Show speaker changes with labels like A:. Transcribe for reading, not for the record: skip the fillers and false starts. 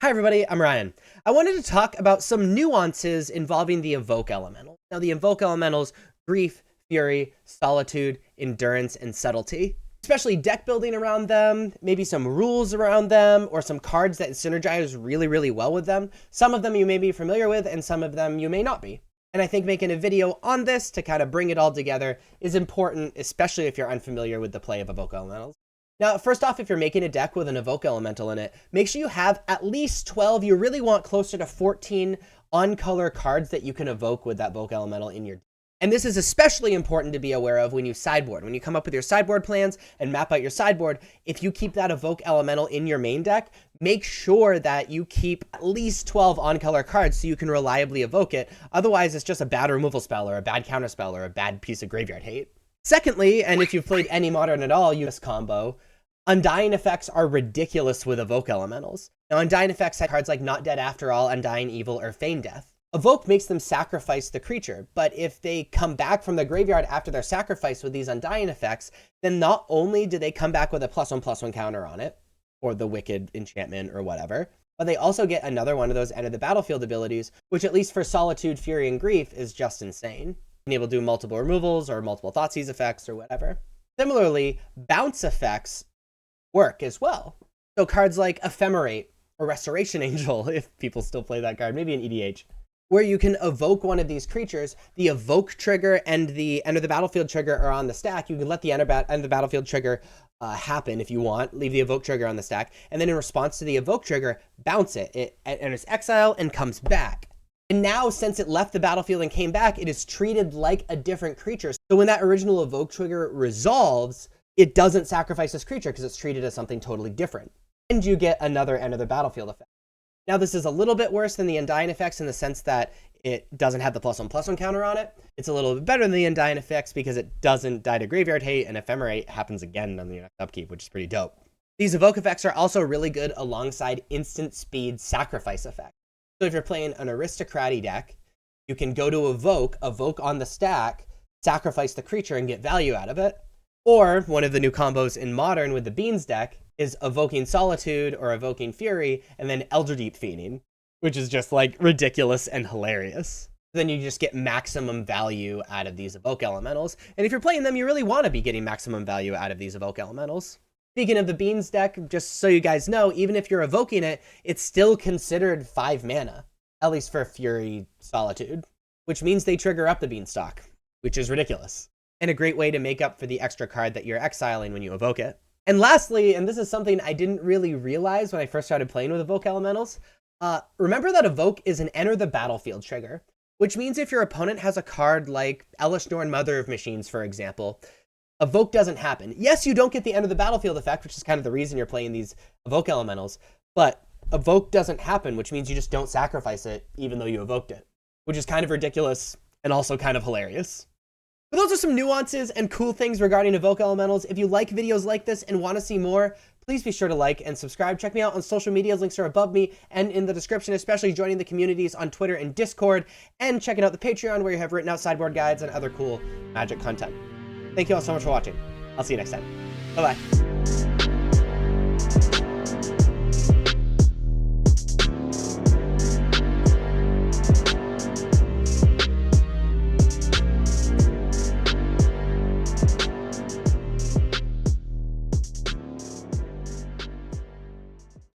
A: Hi everybody, I'm Ryan. I wanted to talk about some nuances involving the Evoke Elementals. Now the Evoke Elementals, grief, fury, solitude, endurance, and subtlety. Especially deck building around them, maybe some rules around them, or some cards that synergize really well with them. Some of them you may be familiar with, and some of them you may not be. And I think making a video on this to kind of bring it all together is important, especially if you're unfamiliar with the play of Evoke Elementals. Now, first off, if you're making a deck with an Evoke Elemental in it, make sure you have at least 12. You really want closer to 14 on-color cards that you can evoke with that Evoke Elemental in your deck. And this is especially important to be aware of when you sideboard. When you come up with your sideboard plans and map out your sideboard, if you keep that Evoke Elemental in your main deck, make sure that you keep at least 12 on-color cards so you can reliably evoke it. Otherwise, it's just a bad removal spell or a bad counter spell or a bad piece of graveyard hate. Secondly, and if you've played any Modern at all, this combo, Undying effects are ridiculous with Evoke Elementals. Now, Undying effects have cards like Not Dead After All, Undying Evil, or Feign Death. Evoke makes them sacrifice the creature, but if they come back from the graveyard after their sacrifice with these Undying effects, then not only do they come back with a +1/+1 counter on it, or the Wicked enchantment or whatever, but they also get another one of those Enter the Battlefield abilities, which at least for Solitude, Fury, and Grief is just insane. Being able to do multiple removals or multiple Thoughtseize effects or whatever. Similarly, bounce effects work as well. So cards like Ephemerate or Restoration Angel, if people still play that card, maybe an EDH, where you can evoke one of these creatures, the evoke trigger and the Enter the Battlefield trigger are on the stack. You can let the Enter the Battlefield trigger happen if you want, leave the evoke trigger on the stack, and then in response to the evoke trigger, bounce it. It enters exile and comes back. And now, since it left the battlefield and came back, it is treated like a different creature. So when that original evoke trigger resolves, it doesn't sacrifice this creature because it's treated as something totally different. And you get another Enter the Battlefield effect. Now, this is a little bit worse than the Undying effects in the sense that it doesn't have the +1/+1 counter on it. It's a little bit better than the Undying effects because it doesn't die to graveyard hate, and Ephemerate happens again on the next upkeep, which is pretty dope. These evoke effects are also really good alongside instant speed sacrifice effects. So if you're playing an aristocraty deck, you can go to evoke on the stack, sacrifice the creature and get value out of it. Or one of the new combos in Modern with the Beans deck is evoking Solitude or evoking Fury and then Elderdeep Fiending, which is just like ridiculous and hilarious. Then you just get maximum value out of these Evoke Elementals. And if you're playing them, you really want to be getting maximum value out of these Evoke Elementals. Speaking of the Beans deck, just so you guys know, even if you're evoking it, it's still considered 5 mana, at least for Fury Solitude, which means they trigger up the Beanstalk, which is ridiculous. And a great way to make up for the extra card that you're exiling when you evoke it. And lastly, and this is something I didn't really realize when I first started playing with Evoke Elementals, remember that evoke is an Enter the Battlefield trigger, which means if your opponent has a card like Elesh Norn, Mother of Machines, for example, evoke doesn't happen. Yes, you don't get the Enter the Battlefield effect, which is kind of the reason you're playing these Evoke Elementals, but evoke doesn't happen, which means you just don't sacrifice it even though you evoked it, which is kind of ridiculous and also kind of hilarious. But those are some nuances and cool things regarding Evoke Elementals. If you like videos like this and want to see more, please be sure to like and subscribe. Check me out on social media. Links are above me and in the description, especially joining the communities on Twitter and Discord, and checking out the Patreon where you have written out sideboard guides and other cool Magic content. Thank you all so much for watching. I'll see you next time. Bye-bye.